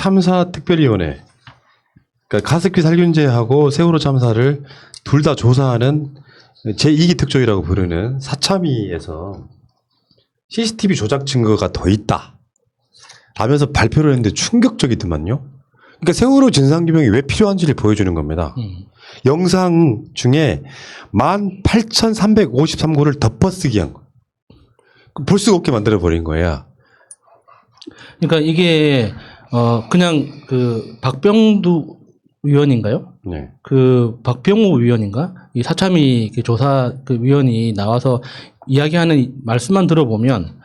참사특별위원회, 그러니까 가습기 살균제하고 세월호 참사를 둘 다 조사하는 제2기 특조위라고 부르는 사참위에서 CCTV 조작 증거가 더 있다 라면서 발표를 했는데 충격적이더만요. 그러니까 세월호 진상규명이 왜 필요한지를 보여주는 겁니다. 영상 중에 18,353구를 덮어쓰기 한 거. 볼 수가 없게 만들어버린 거야. 그러니까 이게 그냥 그 박병두 위원인가요? 네. 그 박병우 위원인가? 이 사참위 그 조사 그 위원이 나와서 이야기하는 말씀만 들어보면,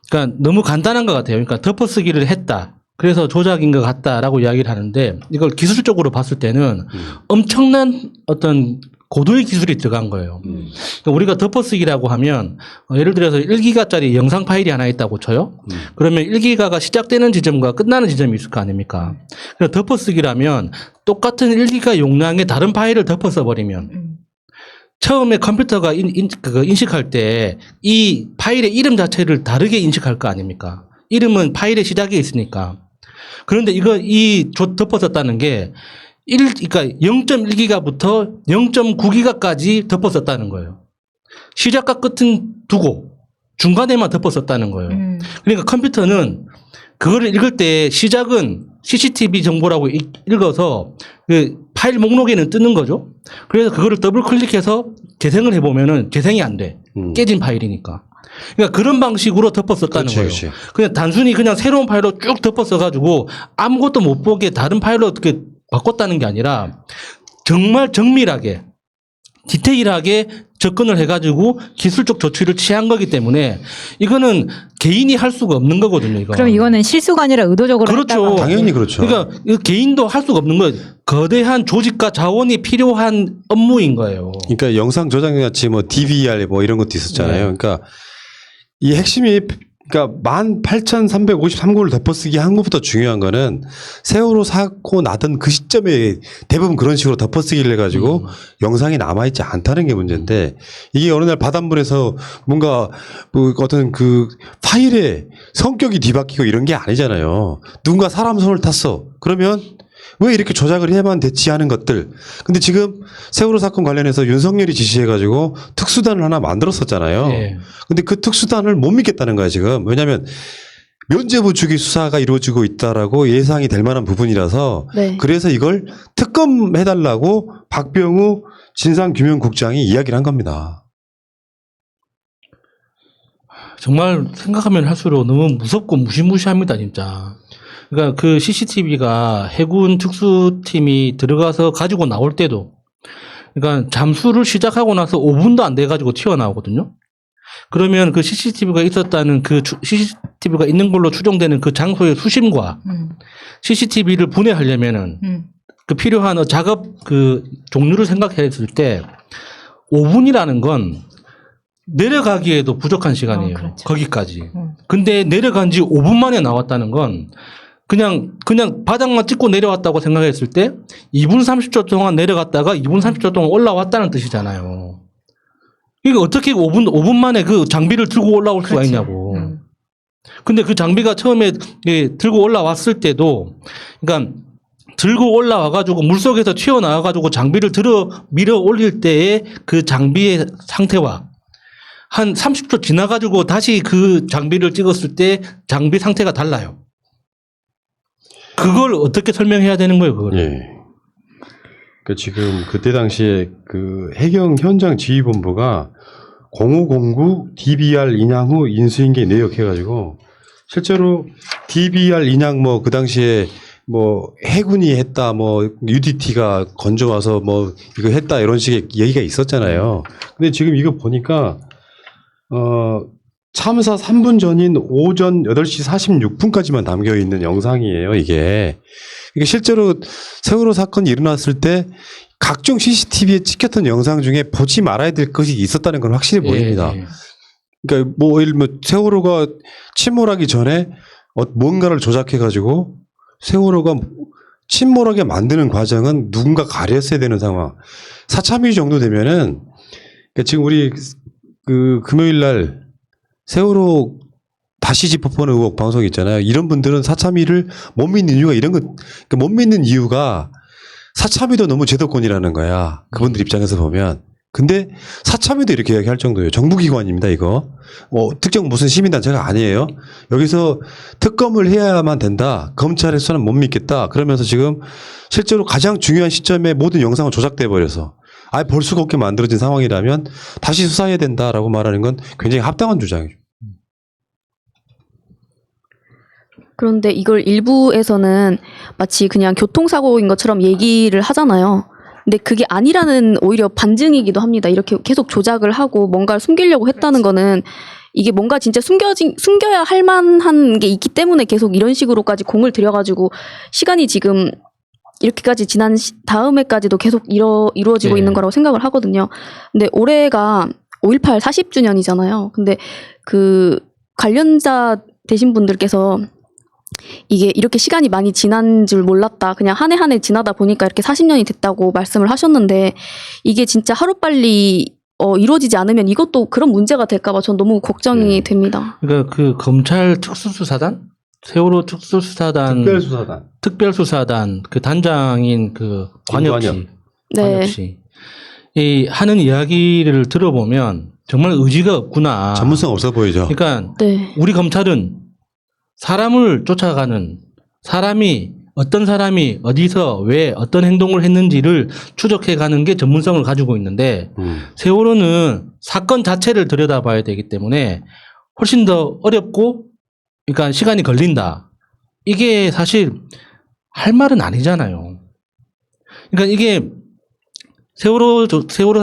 그러니까 너무 간단한 것 같아요. 그러니까 덮어쓰기를 했다. 그래서 조작인 것 같다라고 이야기를 하는데, 이걸 기술적으로 봤을 때는 엄청난 어떤 고도의 기술이 들어간 거예요. 그러니까 우리가 덮어쓰기라고 하면 예를 들어서 1기가짜리 영상 파일이 하나 있다고 쳐요. 그러면 1기가가 시작되는 지점과 끝나는 지점이 있을 거 아닙니까? 그래서 덮어쓰기라면 똑같은 1기가 용량의 다른 파일을 덮어써 버리면 처음에 컴퓨터가 인식할 때 이 파일의 이름 자체를 다르게 인식할 거 아닙니까? 이름은 파일의 시작에 있으니까. 그런데 이 덮어썼다는 게 그러니까 0.1기가부터 0.9기가까지 덮어썼다는 거예요. 시작과 끝은 두고 중간에만 덮어썼다는 거예요. 그러니까 컴퓨터는 그거를 읽을 때 시작은 CCTV 정보라고 읽어서 그 파일 목록에는 뜨는 거죠. 그래서 그거를 더블 클릭해서 재생을 해보면은 재생이 안 돼. 깨진 파일이니까. 그러니까 그런 방식으로 덮어썼다는 거예요. 그렇지. 그냥 단순히 그냥 새로운 파일로 쭉 덮어써가지고 아무것도 못 보게 다른 파일로 어떻게 바꿨다는 게 아니라 정말 정밀하게 디테일하게 접근을 해가지고 기술적 조치를 취한 거기 때문에 이거는 개인이 할 수가 없는 거거든요. 이거. 그럼 이거는 실수가 아니라 의도적으로 그렇죠. 했다가. 당연히 그렇죠. 그러니까 개인도 할 수가 없는 거예요. 거대한 조직과 자원이 필요한 업무인 거예요. 그러니까 영상 저장같이 뭐 DVR 뭐 이런 것도 있었잖아요. 네. 그러니까 이 핵심이 그러니까 18,353구를 덮어쓰기 한 것부터 중요한 거는 세월호 사고 나던 그 시점에 대부분 그런 식으로 덮어쓰기를 해가지고 영상이 남아있지 않다는 게 문제인데, 이게 어느 날 바닷물에서 뭔가 뭐 어떤 그 파일의 성격이 뒤바뀌고 이런 게 아니잖아요. 누군가 사람 손을 탔어. 그러면 왜 이렇게 조작을 해야만 됐지 하는 것들. 근데 지금 세월호 사건 관련해서 윤석열이 지시해가지고 특수단을 하나 만들었었잖아요. 네. 근데 그 특수단을 못 믿겠다는 거야, 지금. 왜냐하면 면죄부추기 수사가 이루어지고 있다라고 예상이 될 만한 부분이라서. 네. 그래서 이걸 특검해달라고 박병우 진상규명국장이 이야기를 한 겁니다. 정말 생각하면 할수록 너무 무섭고 무시무시합니다, 진짜. 그러니까 그 CCTV가 해군 특수팀이 들어가서 가지고 나올 때도, 그러니까 잠수를 시작하고 나서 5분도 안 돼 가지고 튀어나오거든요. 그러면 그 CCTV가 있었다는 그 CCTV가 있는 걸로 추정되는 그 장소의 수심과 CCTV를 분해하려면은 그 필요한 작업 그 종류를 생각했을 때 5분이라는 건 내려가기에도 부족한 시간이에요. 그렇죠. 거기까지. 근데 내려간 지 5분 만에 나왔다는 건 그냥 바닥만 찍고 내려왔다고 생각했을 때 2분 30초 동안 내려갔다가 2분 30초 동안 올라왔다는 뜻이잖아요. 이게 어떻게 5분 만에 그 장비를 들고 올라올 수가 그렇지. 있냐고. 근데 그 장비가 처음에 들고 올라왔을 때도, 그러니까 들고 올라와가지고 물속에서 튀어나와가지고 장비를 밀어 올릴 때의 그 장비의 상태와 한 30초 지나가지고 다시 그 장비를 찍었을 때 장비 상태가 달라요. 그걸 어떻게 설명해야 되는 거예요, 그걸? 예. 그 지금 그때 당시에 그 해경 현장 지휘본부가 0509 DBR 인양 후 인수인계 내역해가지고 실제로 DBR 인양 뭐 그 당시에 뭐 해군이 했다, 뭐 UDT가 건져와서 뭐 이거 했다 이런 식의 얘기가 있었잖아요. 근데 지금 이거 보니까 참사 3분 전인 오전 8시 46분까지만 담겨 있는 영상이에요, 이게. 이게 실제로 세월호 사건이 일어났을 때 각종 CCTV에 찍혔던 영상 중에 보지 말아야 될 것이 있었다는 건 확실히 보입니다. 예. 그러니까 뭐 예를 들면 세월호가 침몰하기 전에 뭔가를 조작해가지고 세월호가 침몰하게 만드는 과정은 누군가 가렸어야 되는 상황. 사참위 정도 되면은, 그러니까 지금 우리 그 금요일 날 세월호 다시 짚어보는 의혹 방송 있잖아요. 이런 분들은 사참위를 못 믿는 이유가 이런 것, 그러니까 못 믿는 이유가 사참위도 너무 제도권이라는 거야. 그분들 입장에서 보면. 근데 사참위도 이렇게 이야기할 정도예요. 정부기관입니다, 이거. 특정 무슨 시민단체가 아니에요. 여기서 특검을 해야만 된다. 검찰의 수사는 못 믿겠다. 그러면서 지금 실제로 가장 중요한 시점에 모든 영상은 조작돼 버려서 아예 볼 수가 없게 만들어진 상황이라면 다시 수사해야 된다라고 말하는 건 굉장히 합당한 주장이죠. 그런데 이걸 일부에서는 마치 그냥 교통사고인 것처럼 얘기를 하잖아요. 근데 그게 아니라는 오히려 반증이기도 합니다. 이렇게 계속 조작을 하고 뭔가를 숨기려고 했다는 거는 이게 뭔가 진짜 숨겨야 할 만한 게 있기 때문에 계속 이런 식으로까지 공을 들여가지고 시간이 지금 이렇게까지 지난 다음에까지도 계속 이루어지고 네. 있는 거라고 생각을 하거든요. 근데 올해가 5.18 40주년이잖아요. 근데 그 관련자 되신 분들께서 이게 이렇게 시간이 많이 지난 줄 몰랐다. 그냥 한 해 한 해 지나다 보니까 이렇게 40년이 됐다고 말씀을 하셨는데 이게 진짜 하루빨리 이루어지지 않으면 이것도 그런 문제가 될까봐 전 너무 걱정이 됩니다. 그러니까 그 검찰 특수수사단, 세월호 특수수사단, 특별수사단 그 단장인 그 관혁 씨, 네. 관혁 씨, 이 하는 이야기를 들어보면 정말 의지가 없구나. 전문성 없어 보이죠. 그러니까 네. 우리 검찰은 사람을 쫓아가는 어떤 사람이 어디서 왜 어떤 행동을 했는지를 추적해 가는 게 전문성을 가지고 있는데 세월호는 사건 자체를 들여다봐야 되기 때문에 훨씬 더 어렵고 그러니까 시간이 걸린다. 이게 사실 할 말은 아니잖아요. 그러니까 이게 세월호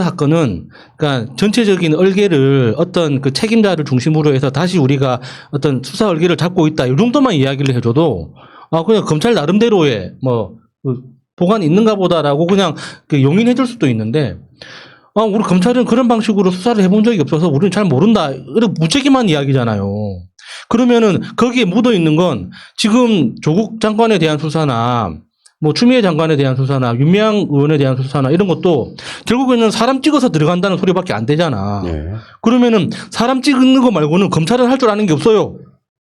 사건은 그러니까 전체적인 얼개를 어떤 그 책임자를 중심으로 해서 다시 우리가 어떤 수사 얼개를 잡고 있다. 이 정도만 이야기를 해줘도 그냥 검찰 나름대로의 그 보관이 있는가 보다라고 그냥 그 용인해 줄 수도 있는데 우리 검찰은 그런 방식으로 수사를 해본 적이 없어서 우리는 잘 모른다. 이렇게 무책임한 이야기잖아요. 그러면은 거기에 묻어 있는 건 지금 조국 장관에 대한 수사나 추미애 장관에 대한 수사나 윤미향 의원에 대한 수사나 이런 것도 결국에는 사람 찍어서 들어간다는 소리밖에 안 되잖아. 네. 그러면은 사람 찍는 거 말고는 검찰은 할 줄 아는 게 없어요.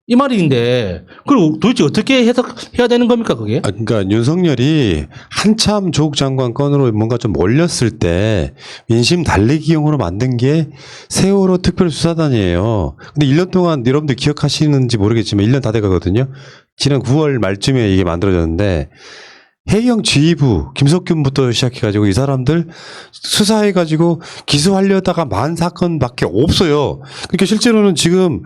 이 말인데 그걸 도대체 어떻게 해석해야 되는 겁니까 그게? 그러니까 윤석열이 한참 조국 장관 건으로 뭔가 좀 몰렸을 때 민심 달래기용으로 만든 게 세월호 특별수사단이에요. 근데 1년 동안 여러분들 기억하시는지 모르겠지만 1년 다 돼가거든요. 지난 9월 말쯤에 이게 만들어졌는데 해경 지휘부 김석균부터 시작해가지고 이 사람들 수사해가지고 기소하려다가 만 사건밖에 없어요. 그러니까 실제로는 지금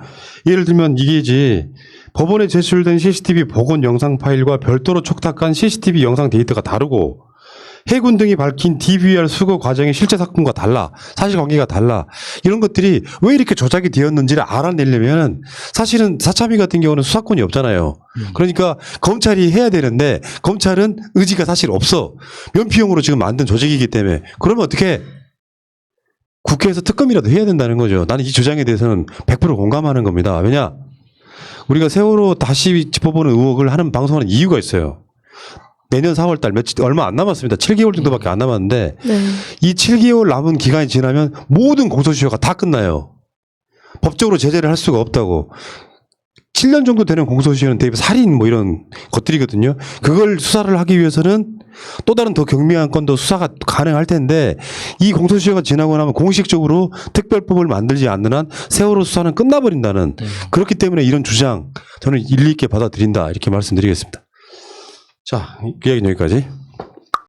예를 들면 이게지 법원에 제출된 CCTV 복원 영상 파일과 별도로 촉탁한 CCTV 영상 데이터가 다르고 해군 등이 밝힌 DVR 수거 과정의 실제 사건과 달라. 사실관계가 달라. 이런 것들이 왜 이렇게 조작이 되었는지를 알아내려면 사실은 사참위 같은 경우는 수사권이 없잖아요. 그러니까 검찰이 해야 되는데 검찰은 의지가 사실 없어. 면피용으로 지금 만든 조직이기 때문에. 그러면 어떻게 국회에서 특검이라도 해야 된다는 거죠. 나는 이 주장에 대해서는 100% 공감하는 겁니다. 왜냐? 우리가 세월호 다시 짚어보는 의혹을 하는 방송하는 이유가 있어요. 내년 4월달 얼마 안 남았습니다. 7개월 정도밖에 안 남았는데 네. 이 7개월 남은 기간이 지나면 모든 공소시효가 다 끝나요. 법적으로 제재를 할 수가 없다고. 7년 정도 되는 공소시효는 대입 살인 이런 것들이거든요. 그걸 수사를 하기 위해서는 또 다른 더 경미한 건도 수사가 가능할 텐데 이 공소시효가 지나고 나면 공식적으로 특별법을 만들지 않는 한 세월호 수사는 끝나버린다는 그렇기 때문에 이런 주장 저는 일리 있게 받아들인다 이렇게 말씀드리겠습니다. 자, 그 얘기는 여기까지.